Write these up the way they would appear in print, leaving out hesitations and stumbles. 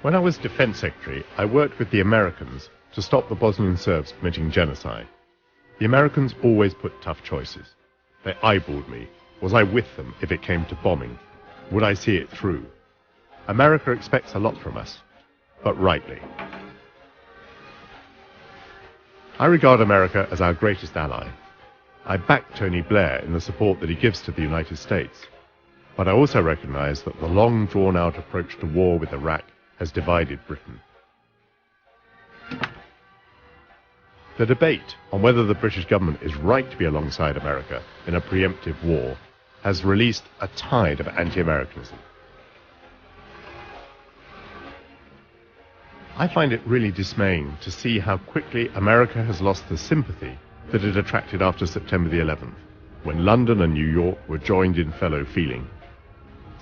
When I was Defense Secretary, I worked with the Americans to stop the Bosnian Serbs committing genocide. The Americans always put tough choices. They eyeballed me. Was I with them if it came to bombing? Would I see it through? America expects a lot from us, but rightly. I regard America as our greatest ally. I back Tony Blair in the support that he gives to the United States. But I also recognize that the long drawn-out approach to war with Iraq has divided Britain. The debate on whether the British government is right to be alongside America in a preemptive war has released a tide of anti-Americanism. I find it really dismaying to see how quickly America has lost the sympathy that it attracted after September the 11th, when London and New York were joined in fellow feeling.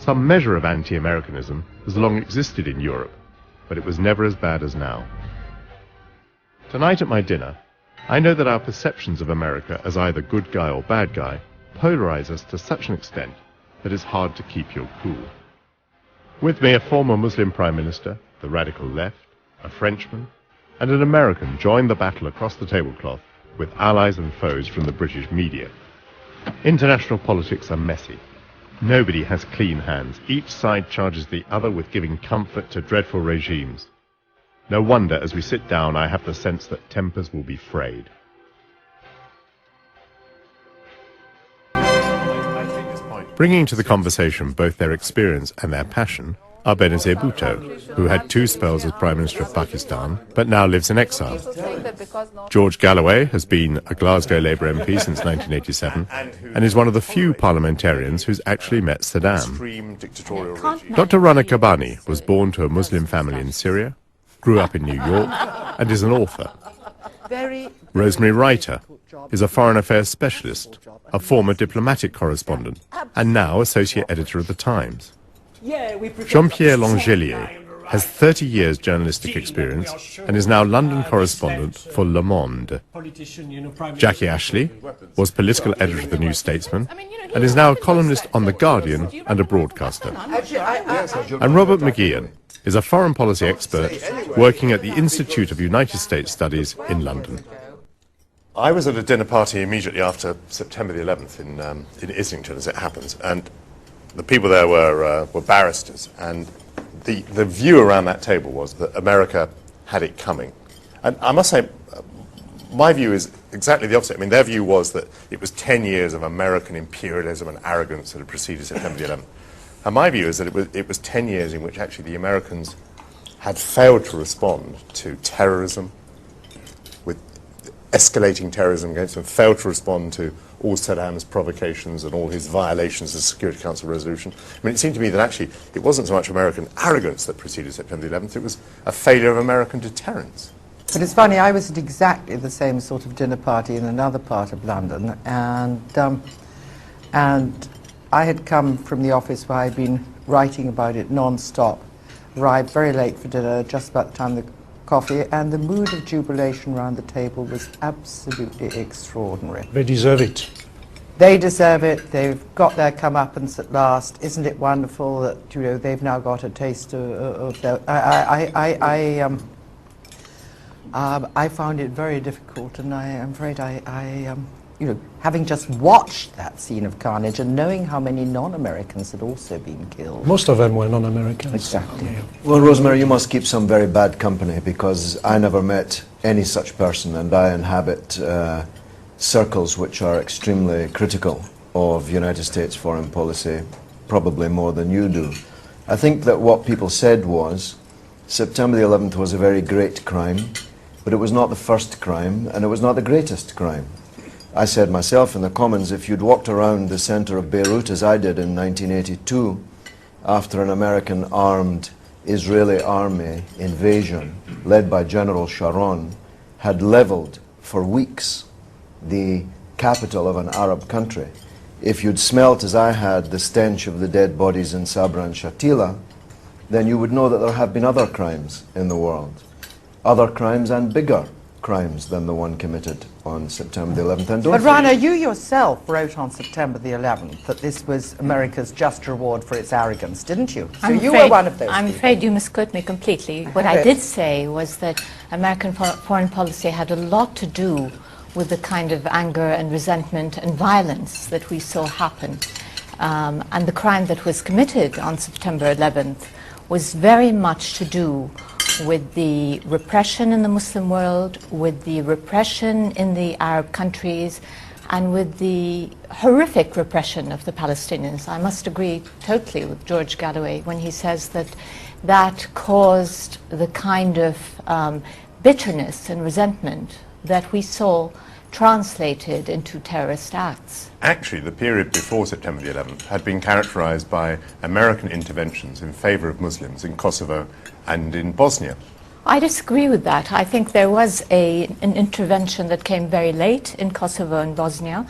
Some measure of anti-Americanism has long existed in Europe, but it was never as bad as now. Tonight at my dinner, I know that our perceptions of America as either good guy or bad guy polarize us to such an extent that it's hard to keep your cool. With me, a former Muslim Prime Minister, the radical left, a Frenchman, and an American joined the battle across the tablecloth with allies and foes from the British media. International politics are messy. Nobody has clean hands. Each side charges the other with giving comfort to dreadful regimes. No wonder, as we sit down, I have the sense that tempers will be frayed. Bringing to the conversation both their experience and their passion are Benazir Bhutto, who had 2 spells as Prime Minister of Pakistan, but now lives in exile. George Galloway has been a Glasgow Labour MP since 1987 and is one of the few parliamentarians who's actually met Saddam. Dr. Rana Kabani was born to a Muslim family in Syria, grew up in New York, and is an author. Rosemary Reiter is a foreign affairs specialist, a former diplomatic correspondent, and now associate editor of The Times. Jean-Pierre Langelier has 30 years journalistic experience and is now London correspondent for Le Monde. Jackie Ashley was political editor of The New Statesman and is now a columnist on The Guardian and a broadcaster. And Robert McGeehan is a foreign policy expert working at the Institute of United States Studies in London. I was at a dinner party immediately after September the 11th in Islington, as it happens, and the people there were barristers, and the view around that table was that America had it coming. And I must say, my view is exactly the opposite. I mean, their view was that it was 10 years of American imperialism and arrogance that had preceded September the 11th. And my view is that it was 10 years in which actually the Americans had failed to respond to terrorism, with escalating terrorism against them, failed to respond to all Saddam's provocations and all his violations of the Security Council resolution. I mean, it seemed to me that actually it wasn't so much American arrogance that preceded September the 11th, it was a failure of American deterrence. But it's funny, I was at exactly the same sort of dinner party in another part of London, and I had come from the office where I'd been writing about it non-stop, arrived very late for dinner, just about the time of the coffee, and the mood of jubilation around the table was absolutely extraordinary. They deserve it. They deserve it. They've got their comeuppance at last. Isn't it wonderful that, you know, they've now got a taste of their... I found it very difficult, and I'm afraid you know, having just watched that scene of carnage and knowing how many non-Americans had also been killed. Most of them were non-Americans. Exactly. Yeah. Well, Rosemary, you must keep some very bad company, because I never met any such person, and I inhabit circles which are extremely critical of United States foreign policy, probably more than you do. I think that what people said was September the 11th was a very great crime, but it was not the first crime, and it was not the greatest crime. I said myself in the Commons, if you'd walked around the center of Beirut as I did in 1982, after an American armed Israeli army invasion led by General Sharon had leveled for weeks the capital of an Arab country, if you'd smelt as I had the stench of the dead bodies in Sabra and Shatila, then you would know that there have been other crimes in the world. Other crimes and bigger crimes than the one committed on September the 11th. And But Rana, you yourself wrote on September the 11th that this was America's just reward for its arrogance, didn't you? So you were one of those I'm people. afraid you misquote me completely. What I did say was that American foreign policy had a lot to do with the kind of anger and resentment and violence that we saw happen. And the crime that was committed on September 11th was very much to do with the repression in the Muslim world, with the repression in the Arab countries, and with the horrific repression of the Palestinians. I must agree totally with George Galloway when he says that that caused the kind of bitterness and resentment that we saw translated into terrorist acts. Actually, the period before September the 11th had been characterized by American interventions in favor of Muslims in Kosovo and in Bosnia. I disagree with that. I think there was an intervention that came very late in Kosovo and Bosnia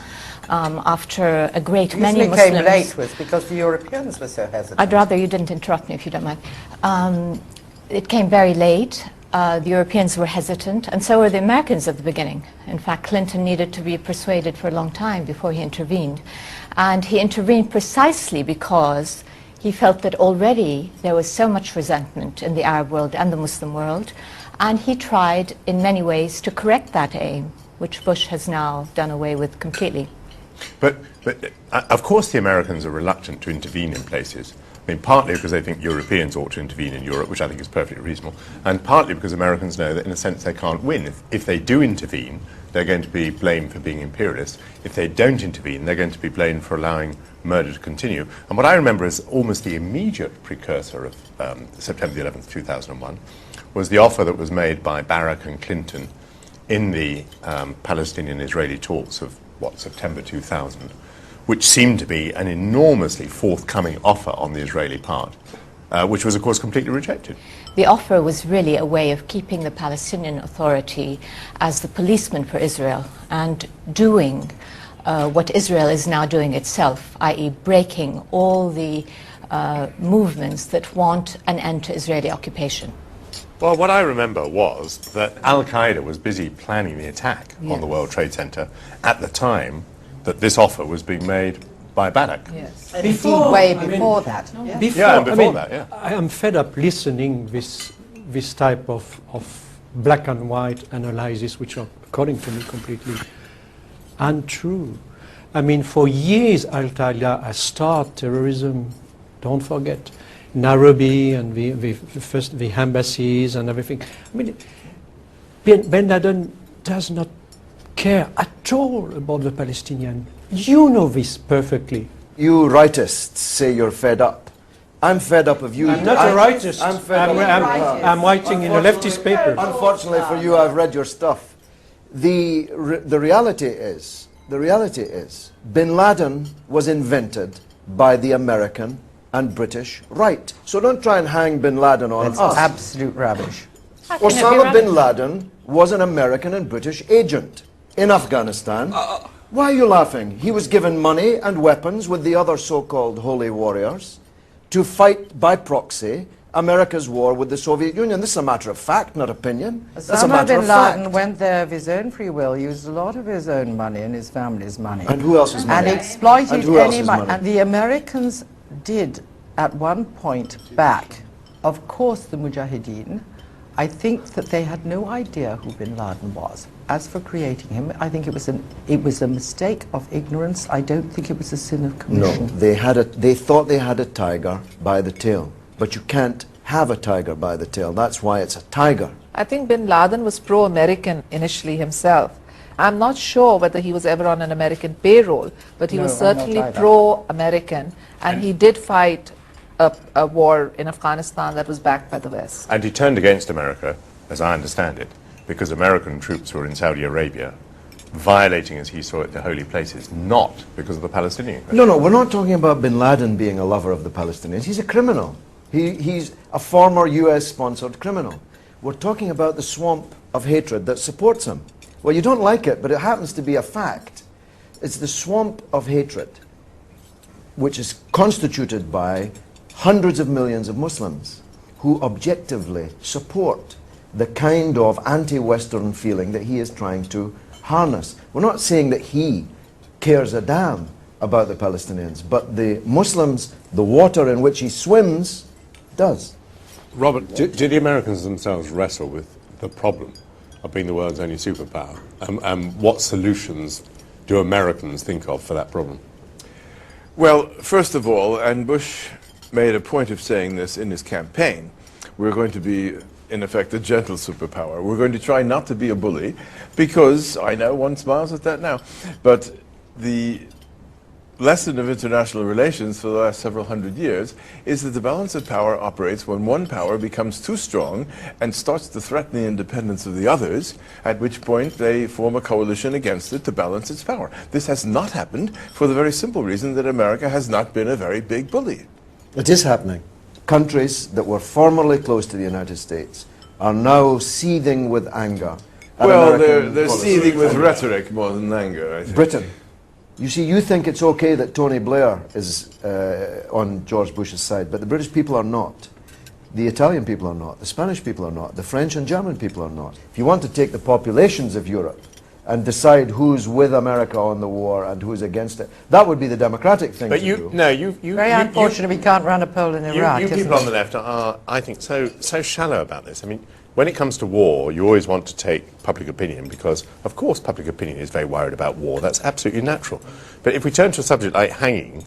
after a great many The reason Muslims... it came late was because the Europeans were so hesitant. I'd rather you didn't interrupt me if you don't mind. It came very late. The Europeans were hesitant, and so were the Americans at the beginning. In fact, Clinton needed to be persuaded for a long time before he intervened. And he intervened precisely because he felt that already there was so much resentment in the Arab world and the Muslim world, and he tried in many ways to correct that aim, which Bush has now done away with completely. But of course the Americans are reluctant to intervene in places. I mean, partly because they think Europeans ought to intervene in Europe, which I think is perfectly reasonable, and partly because Americans know that in a sense they can't win. If they do intervene, they're going to be blamed for being imperialists. If they don't intervene, they're going to be blamed for allowing murder to continue. And what I remember as almost the immediate precursor of September the 11th, 2001, was the offer that was made by Barak and Clinton in the Palestinian-Israeli talks of, September 2000, which seemed to be an enormously forthcoming offer on the Israeli part, which was, of course, completely rejected. The offer was really a way of keeping the Palestinian Authority as the policeman for Israel and doing what Israel is now doing itself, i.e. breaking all the movements that want an end to Israeli occupation. Well, what I remember was that Al-Qaeda was busy planning the attack on the World Trade Center at the time that this offer was being made by Barak. Yes. Before, way I mean, before that. Before, Yeah, and before I mean, that, yeah. I am fed up listening this type of black and white analysis, which are, according to me, completely untrue. I mean, for years, Al-Qaeda has started terrorism. Don't forget Nairobi and the embassies and everything. I mean, bin Laden does not care at all about the Palestinian. You know this perfectly. You rightists say you're fed up. I'm fed up of you. I'm not a rightist. I'm fed up. I'm writing in a leftist paper. Unfortunately for you, I've read your stuff. The reality is, bin Laden was invented by the American and British right. So don't try and hang bin Laden on That's us. absolute rubbish. Osama bin Laden was an American and British agent in Afghanistan. Why are you laughing? He was given money and weapons with the other so-called holy warriors to fight by proxy America's war with the Soviet Union. This is a matter of fact, not opinion. That's a Osama matter bin of Laden fact. went there of his own free will, used a lot of his own money and his family's money. And who else's money? And exploited And who any else's money. money? And the Americans did, at one point back, of course, the Mujahideen. I think that they had no idea who bin Laden was. As for creating him, I think it was a mistake of ignorance. I don't think it was a sin of commission. No, they thought they had a tiger by the tail. But you can't have a tiger by the tail. That's why it's a tiger. I think bin Laden was pro-American initially himself. I'm not sure whether he was ever on an American payroll, but he was No, I'm not certainly either. pro-American, and he did fight a war in Afghanistan that was backed by the West. And he turned against America, as I understand it, because American troops were in Saudi Arabia, violating, as he saw it, the holy places, not because of the Palestinian question. No, we're not talking about bin Laden being a lover of the Palestinians. He's a criminal. He's a former US-sponsored criminal. We're talking about the swamp of hatred that supports him. Well, you don't like it, but it happens to be a fact. It's the swamp of hatred, which is constituted by hundreds of millions of Muslims who objectively support the kind of anti-Western feeling that he is trying to harness. We're not saying that he cares a damn about the Palestinians, but the Muslims, the water in which he swims, does. Robert, do the Americans themselves wrestle with the problem of being the world's only superpower? And what solutions do Americans think of for that problem? Well, first of all, and Bush made a point of saying this in his campaign, we're going to be, in effect, a gentle superpower. We're going to try not to be a bully, because I know one smiles at that now, but the lesson of international relations for the last several hundred years is that the balance of power operates when one power becomes too strong and starts to threaten the independence of the others, at which point they form a coalition against it to balance its power. This has not happened for the very simple reason that America has not been a very big bully. It is happening. Countries that were formerly close to the United States are now seething with anger. at Well, American they're policy. seething with rhetoric more than anger, I think. Britain. You see, you think it's okay that Tony Blair is on George Bush's side, but the British people are not. The Italian people are not. The Spanish people are not. The French and German people are not. If you want to take the populations of Europe and decide who's with America on the war and who's against it, that would be the democratic thing But to you, do. no, you, Very unfortunate we can't run a poll in Iraq. you isn't people it? on the left are, I think, so shallow about this. I mean, when it comes to war, you always want to take public opinion because, of course, public opinion is very worried about war. That's absolutely natural. But if we turn to a subject like hanging,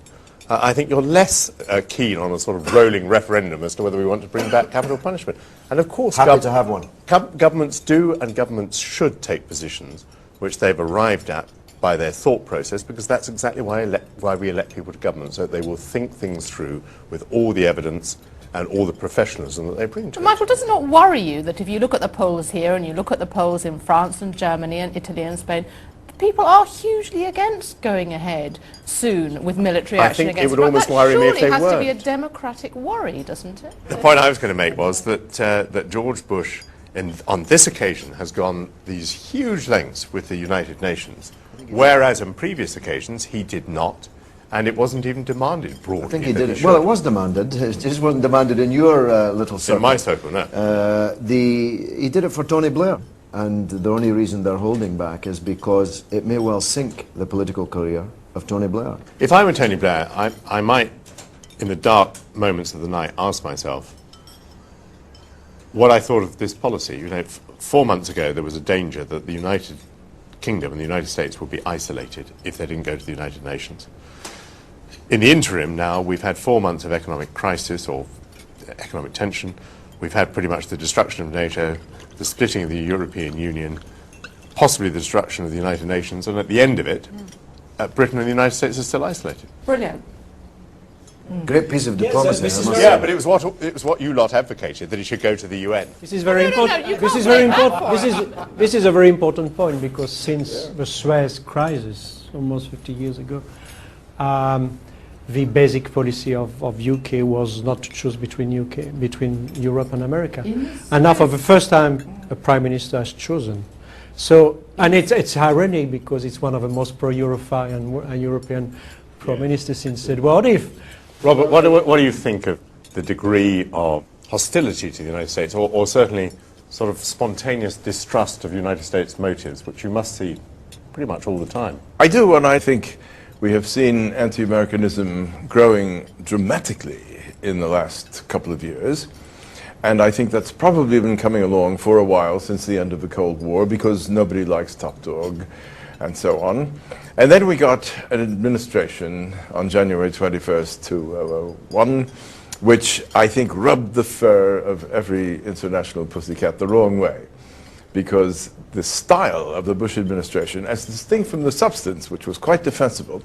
I think you're less keen on a sort of rolling referendum as to whether we want to bring back capital punishment. And of course, Happy to have one. Governments do and governments should take positions which they've arrived at by their thought process, because that's exactly why we elect people to government, so that they will think things through with all the evidence and all the professionalism that they bring to it. Michael, does it not worry you that if you look at the polls here and you look at the polls in France and Germany and Italy and Spain, people are hugely against going ahead soon with military I action think it against would Iraq? almost That worry me if surely they has to be a weren't. democratic worry, doesn't it? The point I was going to make was that, that George Bush, on this occasion, has gone these huge lengths with the United Nations, whereas on previous occasions he did not, and it wasn't even demanded broadly. I think he that did it. should. Well, it was demanded. It just wasn't demanded in your little circle. In my circle, no. He did it for Tony Blair. And the only reason they're holding back is because it may well sink the political career of Tony Blair. If I were Tony Blair, I might, in the dark moments of the night, ask myself what I thought of this policy. You know, 4 months ago there was a danger that the United Kingdom and the United States would be isolated if they didn't go to the United Nations. In the interim now, we've had 4 months of economic crisis or economic tension. We've had pretty much the destruction of NATO, the splitting of the European Union, possibly the destruction of the United Nations, and at the end of it, Britain and the United States are still isolated. Brilliant. Great piece of diplomacy. this I is must Yeah, say. but it was what you lot advocated, that he should go to the UN. This is very important. you This can't is very blame that important. for This is a very important point, because since the Suez crisis almost 50 years ago, the basic policy of UK was not to choose between Europe and America. And now for the first time a Prime Minister has chosen. So, and it's ironic because it's one of the most pro-European European Prime Ministers since Edward if. Robert, what do you think of the degree of hostility to the United States, or certainly sort of spontaneous distrust of United States motives, which you must see pretty much all the time? I do, and I think we have seen anti-Americanism growing dramatically in the last couple of years. And I think that's probably been coming along for a while since the end of the Cold War, because nobody likes top dog and so on. And then we got an administration on January 21st, 2001, which I think rubbed the fur of every international pussycat the wrong way. Because the style of the Bush administration, as distinct from the substance, which was quite defensible,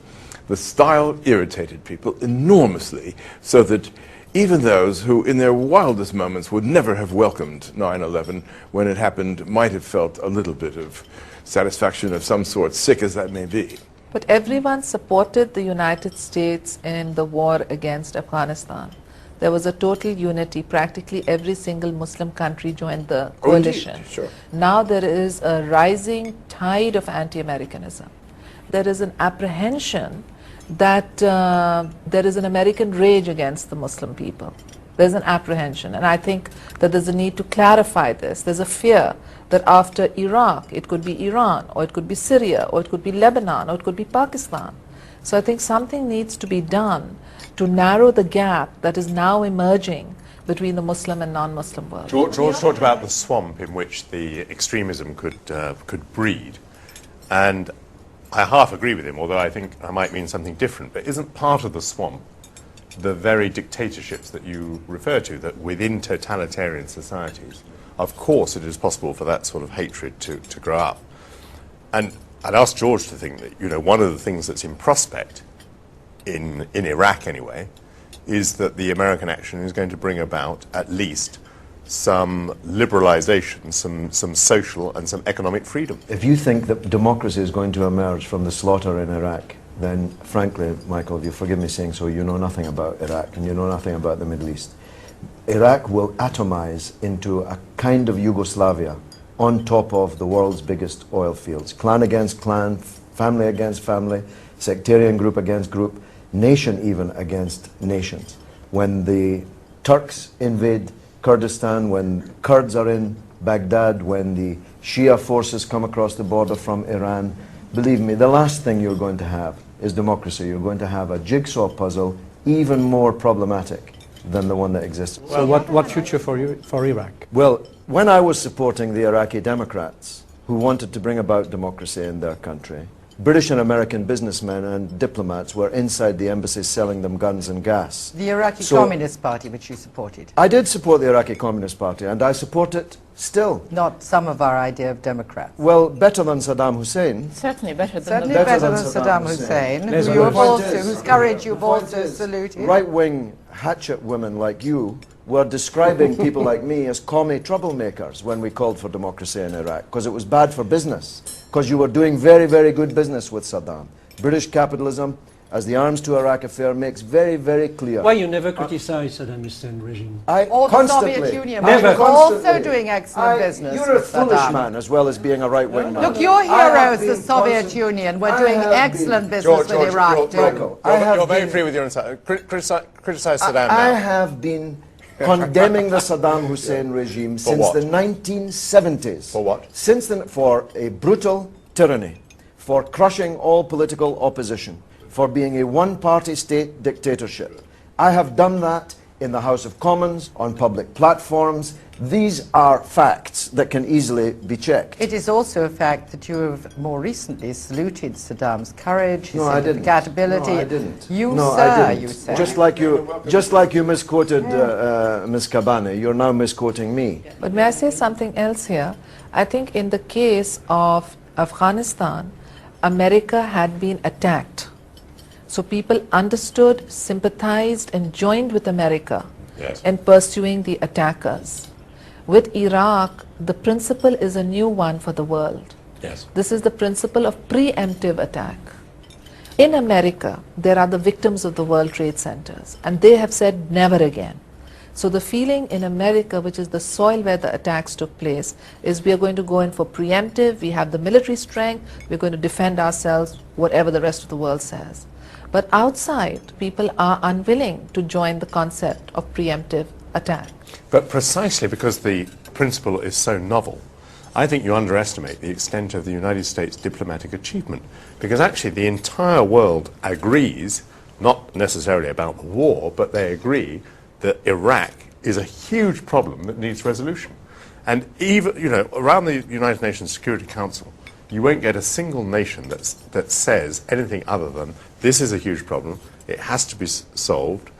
the style irritated people enormously, so that even those who in their wildest moments would never have welcomed 9/11 when it happened might have felt a little bit of satisfaction of some sort, sick as that may be. But everyone supported the United States in the war against Afghanistan. There was a total unity. Practically every single Muslim country joined the coalition. Indeed, sure. Now there is a rising tide of anti-Americanism. There is an apprehension that there is an American rage against the Muslim people. There's an apprehension, and I think that there's a need to clarify this. There's a fear that after Iraq, it could be Iran, or it could be Syria, or it could be Lebanon, or it could be Pakistan. So I think something needs to be done to narrow the gap that is now emerging between the Muslim and non-Muslim world. George talked about the swamp in which the extremism could breed, and I half agree with him, although I think I might mean something different. But isn't part of the swamp the very dictatorships that you refer to, that within totalitarian societies, of course it is possible for that sort of hatred to grow up? And I'd ask George to think that, you know, one of the things that's in prospect, in Iraq anyway, is that the American action is going to bring about at least some liberalization, some social and some economic freedom. If you think that democracy is going to emerge from the slaughter in Iraq, then frankly, Michael, you forgive me saying so, you know nothing about Iraq and you know nothing about the Middle East. Iraq will atomize into a kind of Yugoslavia on top of the world's biggest oil fields. Clan against clan, family against family, sectarian group against group, nation even against nations. When the Turks invade Kurdistan, when Kurds are in Baghdad, when the Shia forces come across the border from Iran, believe me, the last thing you're going to have is democracy. You're going to have a jigsaw puzzle even more problematic than the one that exists. So what future for Iraq? Well, when I was supporting the Iraqi Democrats who wanted to bring about democracy in their country, British and American businessmen and diplomats were inside the embassies selling them guns and gas. The Iraqi Communist Party, which you supported. I did support the Iraqi Communist Party, and I support it still. Not some of our idea of Democrats. Well, better than Saddam Hussein. Certainly better than Certainly better than Saddam Hussein, whose courage you've also saluted. Right-wing hatchet women like you were describing people like me as commie troublemakers when we called for democracy in Iraq, because it was bad for business, because you were doing very, very good business with Saddam. British capitalism, as the arms to Iraq affair makes very, very clear. Why you never criticize Saddam Hussein regime? Or the Soviet Union, which Never. was also doing excellent business. You're a with foolish Saddam. man as well as being a right-wing man. Look, your heroes, the Soviet Union, were doing excellent business with Iraq too. You're very free with your insight. Criticize Saddam I now. have been condemning the Saddam Hussein regime since the 1970s. For what? For a brutal tyranny, for crushing all political opposition, for being a one-party state dictatorship. I have done that in the House of Commons, on public platforms. These are facts that can easily be checked. It is also a fact that you have more recently saluted Saddam's courage, his No, I didn't. indefatigability. No, I didn't. You, no, sir, I didn't. you said. Just like you misquoted Ms. Kabane, you're now misquoting me. But may I say something else here? I think in the case of Afghanistan, America had been attacked. So people understood, sympathized, and joined with America in pursuing the attackers. With Iraq, the principle is a new one for the world. Yes. This is the principle of preemptive attack. In America, there are the victims of the World Trade Centers, and they have said never again. So the feeling in America, which is the soil where the attacks took place, is we are going to go in for preemptive, we have the military strength, we're going to defend ourselves, whatever the rest of the world says. But outside, people are unwilling to join the concept of preemptive attack. But precisely because the principle is so novel, I think you underestimate the extent of the United States diplomatic achievement. Because actually the entire world agrees, not necessarily about the war, but they agree that Iraq is a huge problem that needs resolution. And even, you know, around the United Nations Security Council, you won't get a single nation that says anything other than this is a huge problem, it has to be solved.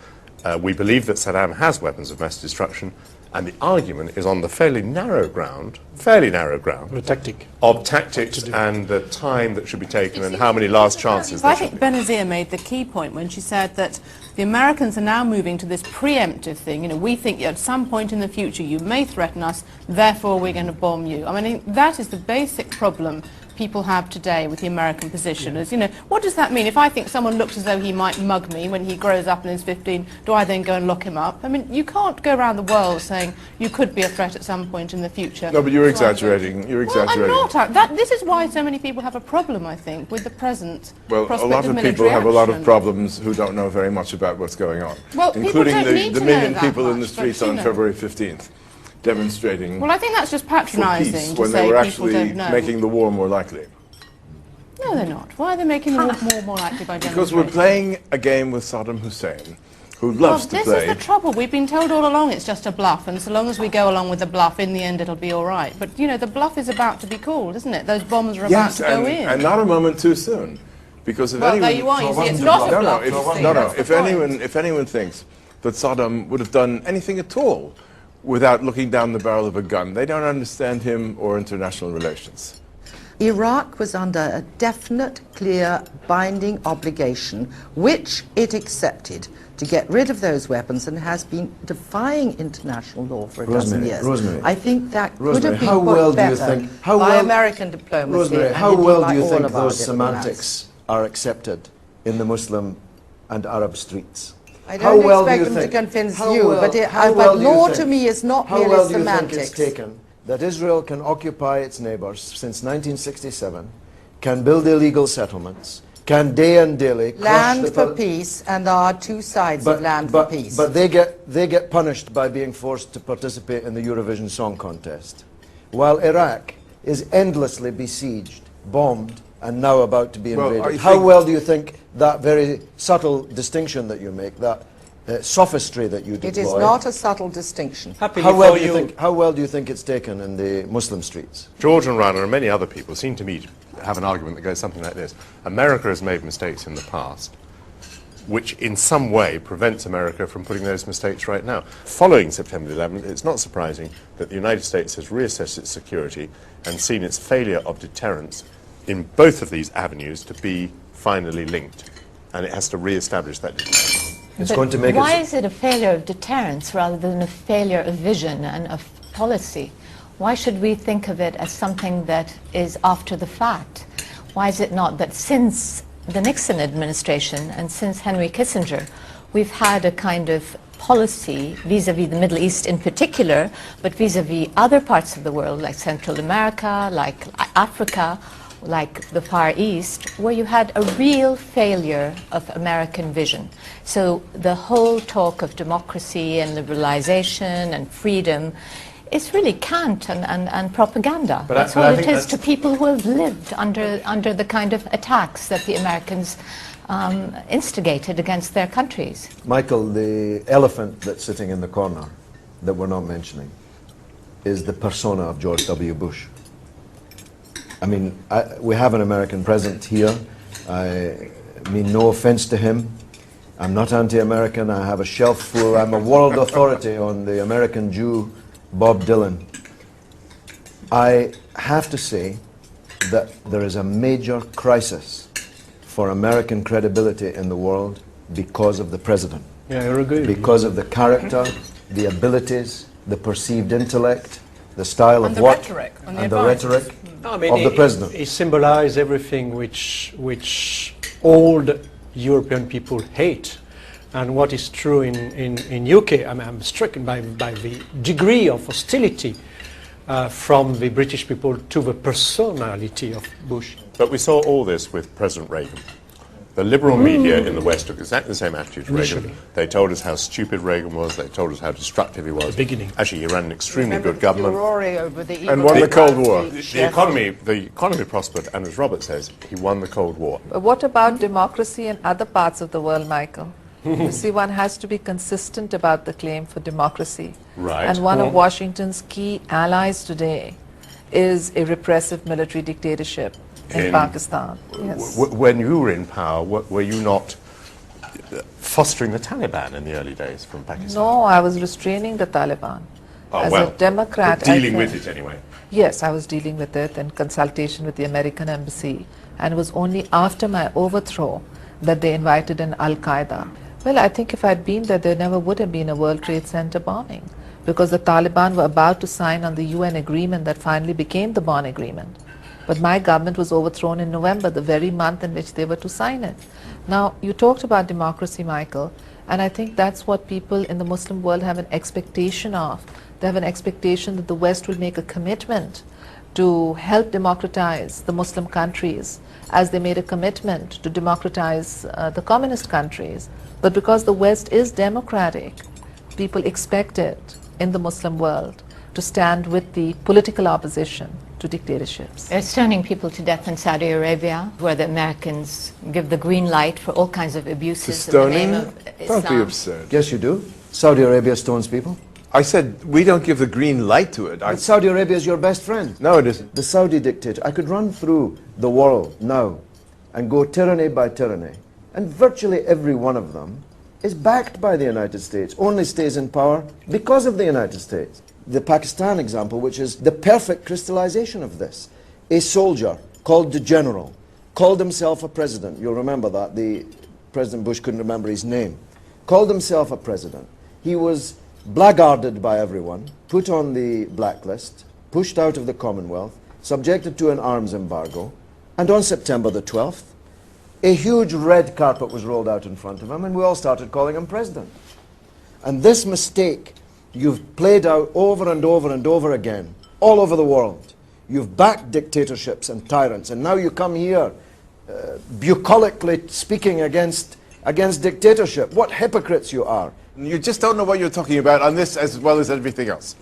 We believe that Saddam has weapons of mass destruction, and the argument is on the fairly narrow ground The tactic. of tactics and the time that should be taken and how many last chances I there think should be. Benazir made the key point when she said that the Americans are now moving to this preemptive thing. You know, we think at some point in the future you may threaten us, therefore we're going to bomb you. I mean, that is the basic problem people have today with the American position as, you know, what does that mean? If I think someone looks as though he might mug me when he grows up and is 15, do I then go and lock him up? I mean, you can't go around the world saying you could be a threat at some point in the future. No, but you're exaggerating. You're exaggerating. Well, I'm not. This is why so many people have a problem, I think, with the present Well, a prospect lot of military people have a lot of action. problems who don't know very much about what's going on, Well, people including don't need the to know million that people in the much, streets but, you on know. February 15th demonstrating Well, I think that's just for patronising peace to when say they were people actually don't know. making the war more likely. No, they're not. Why are they making the war more likely by demonstrating? Because we're playing a game with Saddam Hussein, who loves to This play. is the trouble. We've been told all along it's just a bluff, and so long as we go along with the bluff, in the end it'll be all right. But, you know, the bluff is about to be called, isn't it? Those bombs are Yes, about to go in. and not a moment too soon. Because if Well, anyone... there you are. You see, it's wasn't not a No, bluff. no, you see, no. that's the point. If anyone thinks that Saddam would have done anything at all without looking down the barrel of a gun, they don't understand him or international relations. Iraq was under a definite, clear, binding obligation, which it accepted, to get rid of those weapons, and has been defying international law for a dozen years. Rosemary, I think that could Rosemary, have been how put well do you better think- how by well- American diplomacy. Rosemary, and how indeed well by do you all think of our those diplomats. semantics are accepted in the Muslim and Arab streets? I How don't well do expect you them to think- convince how you, well- but, how well but do you law think- to me is not How merely well do you semantics. think it's taken that Israel can occupy its neighbors since 1967, can build illegal settlements, can day and daily crush Land the for peace, and there are two sides of land for peace. But they get punished by being forced to participate in the Eurovision Song Contest, while Iraq is endlessly besieged, bombed, and now about to be Well, invaded. I How think- well do you think that very subtle distinction that you make, that sophistry that you deploy? It is not a subtle distinction. Happily How well for do you think? How well do you think it's taken in the Muslim streets? George and Rana and many other people seem to me to have an argument that goes something like this. America has made mistakes in the past, which in some way prevents America from putting those mistakes right now. Following September 11th, it's not surprising that the United States has reassessed its security and seen its failure of deterrence in both of these avenues to be finally linked. And it has to re-establish that deterrence. It's But going to make why it. is it a failure of deterrence rather than a failure of vision and of policy? Why should we think of it as something that is after the fact? Why is it not that since the Nixon administration and since Henry Kissinger, we've had a kind of policy vis-à-vis the Middle East in particular, but vis-à-vis other parts of the world like Central America, like Africa, like the Far East, where you had a real failure of American vision. So the whole talk of democracy and liberalization and freedom is really cant and propaganda. But That's but all I it think is that's- to people who have lived under the kind of attacks that the Americans instigated against their countries. Michael, the elephant that's sitting in the corner that we're not mentioning is the persona of George W. Bush. I mean, we have an American president here. I mean no offense to him. I'm not anti-American. I have a shelf full. I'm a world authority on the American Jew, Bob Dylan. I have to say that there is a major crisis for American credibility in the world because of the president. Yeah, I agree. Because of the character, the abilities, the perceived intellect, the style And of the what, rhetoric, and the and the advice. rhetoric I mean, of the president. It symbolized everything which old European people hate. And what is true in UK, I mean, I'm stricken by the degree of hostility from the British people to the personality of Bush. But we saw all this with President Reagan. The liberal media in the West took exactly the same attitude to Reagan. Initially. They told us how stupid Reagan was. They told us how destructive he was. Beginning. Actually, he ran an extremely Remember good government. the furore over the And evil won the of Cold War. The economy prospered, and as Robert says, he won the Cold War. But what about democracy in other parts of the world, Michael? You see, one has to be consistent about the claim for democracy. Right. And one of Washington's key allies today is a repressive military dictatorship in Pakistan. Yes. When you were in power, were you not fostering the Taliban in the early days from Pakistan? No, I was restraining the Taliban. Oh, As well, a Democrat, but dealing I with think- it anyway. Yes, I was dealing with it in consultation with the American embassy. And it was only after my overthrow that they invited in Al-Qaeda. Well, I think if I'd been there, there never would have been a World Trade Center bombing, because the Taliban were about to sign on the UN agreement that finally became the Bonn Agreement. But my government was overthrown in November, the very month in which they were to sign it. Now, you talked about democracy, Michael, and I think that's what people in the Muslim world have an expectation of. They have an expectation that the West will make a commitment to help democratize the Muslim countries as they made a commitment to democratize the communist countries. But because the West is democratic, people expect it in the Muslim world to stand with the political opposition to dictatorships. They're stoning people to death in Saudi Arabia, where the Americans give the green light for all kinds of abuses in the name of Islam. Don't be absurd. Yes, you do. Saudi Arabia stones people. I said we don't give the green light to it. But Saudi Arabia is your best friend. No, it isn't. The Saudi dictator. I could run through the world now and go tyranny by tyranny, and virtually every one of them is backed by the United States, only stays in power because of the United States. The Pakistan example, which is the perfect crystallization of this. A soldier called the general called himself a president. You'll remember that. President Bush couldn't remember his name. Called himself a president. He was blackguarded by everyone, put on the blacklist, pushed out of the Commonwealth, subjected to an arms embargo, and on September the 12th, a huge red carpet was rolled out in front of him, and we all started calling him president. And this mistake you've played out over and over and over again, all over the world. You've backed dictatorships and tyrants, and now you come here bucolically speaking against dictatorship. What hypocrites you are. You just don't know what you're talking about on this as well as everything else.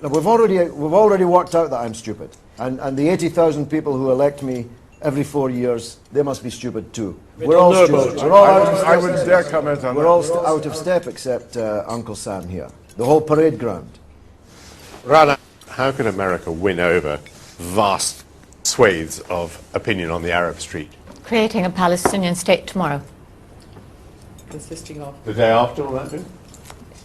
Now, we've already worked out that I'm stupid, and the 80,000 people who elect me every 4 years, they must be stupid too. We're all stupid. We're all out of step. I wouldn't dare comment on that. We're all out of step except Uncle Sam here. The whole parade ground. Rana, how can America win over vast swathes of opinion on the Arab street? Creating a Palestinian state tomorrow. Consisting of. The day after, will that do?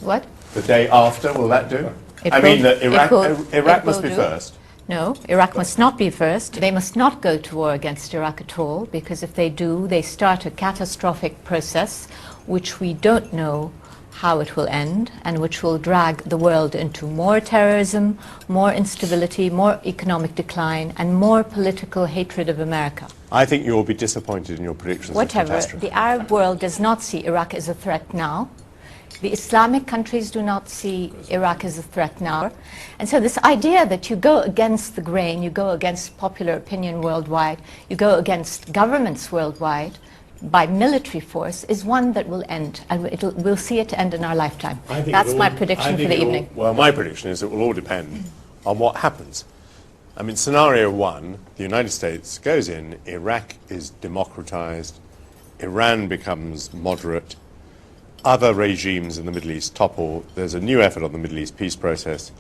What? The day after, will that do? It I will- mean, that it Iraq will must be do. first. No, Iraq must not be first. They must not go to war against Iraq at all, because if they do, they start a catastrophic process which we don't know how it will end, and which will drag the world into more terrorism, more instability, more economic decline, and more political hatred of America. I think you will be disappointed in your predictions of Whatever, catastrophe. the Arab world does not see Iraq as a threat now. The Islamic countries do not see Iraq as a threat now. And so this idea that you go against the grain, you go against popular opinion worldwide, you go against governments worldwide by military force is one that will end, and we'll see it end in our lifetime. That's my prediction for the evening. Well, my prediction is it will all depend on what happens. I mean, scenario one, the United States goes in, Iraq is democratized, Iran becomes moderate, other regimes in the Middle East topple, there's a new effort on the Middle East peace process.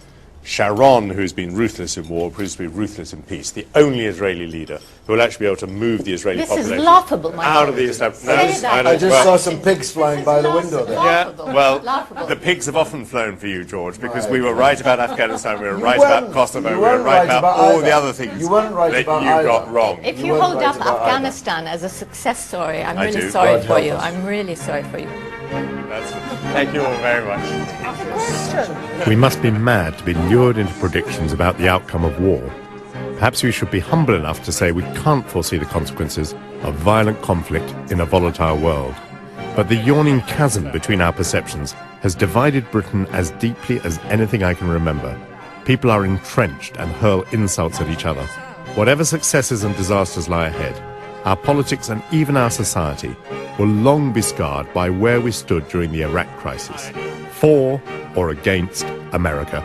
Sharon, who's been ruthless in war, proves to be ruthless in peace, the only Israeli leader who will actually be able to move the Israeli This is population laughable, my out friend. of the establishment. Say that. I just saw some pigs flying by the window there. Yeah, well, Laughable. the pigs have often flown for you, George, because we were right about Afghanistan, we were right weren't- about Kosovo, you we were weren't right right about about all either. the other things You weren't right that about you either. got wrong. If You you weren't hold right up about either. Afghanistan as a success story, I'm I really do. sorry God for help you. us. I'm really sorry for you. Thank you all very much. We must be mad to be lured into predictions about the outcome of war. Perhaps we should be humble enough to say we can't foresee the consequences of violent conflict in a volatile world. But the yawning chasm between our perceptions has divided Britain as deeply as anything I can remember. People are entrenched and hurl insults at each other. Whatever successes and disasters lie ahead, our politics and even our society will long be scarred by where we stood during the Iraq crisis, for or against America.